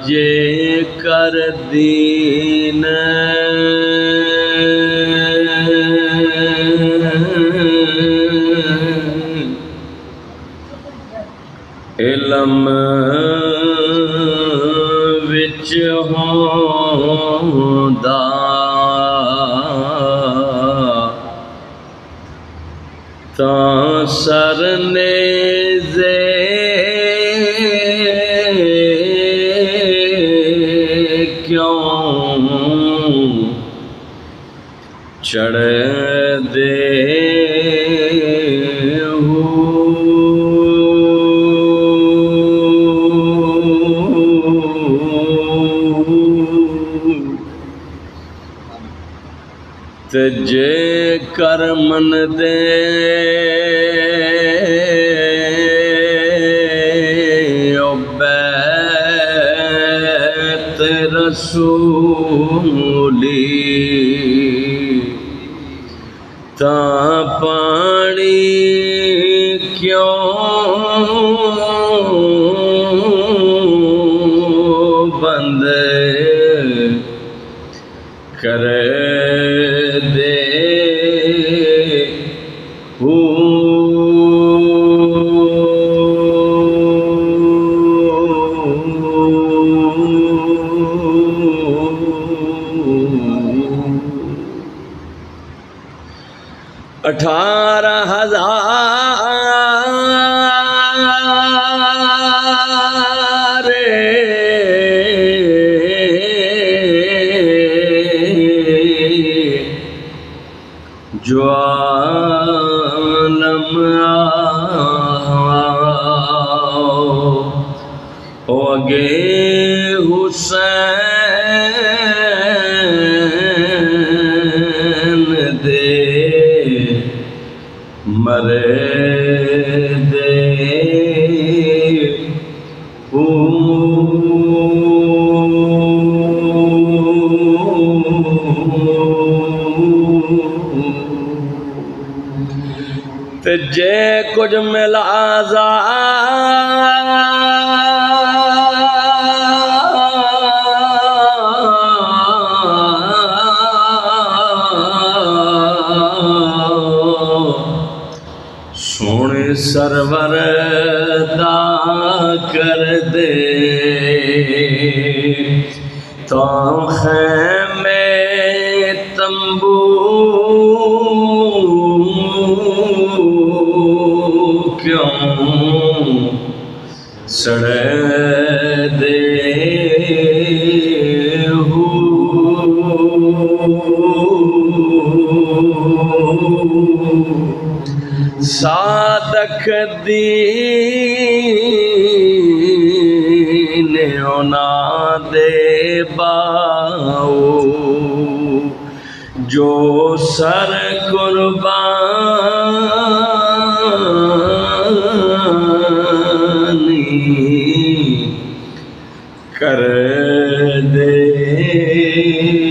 جے کر دین علم وچ ہوندا تاں سر نیزے کیوں چڑھ دے تے جے کر من دے او بیت رسولی تاں پانی کیوں بند کر دے اٹھارہ ہزار جو عالم او اگے حسین دے مرے دے تے جے کچھ ملازا سونے سرور دا کر دے تو خیمے تمبو کیوں سڑے دے صادق دین اونا دے باؤ جو سر قربانی کر دے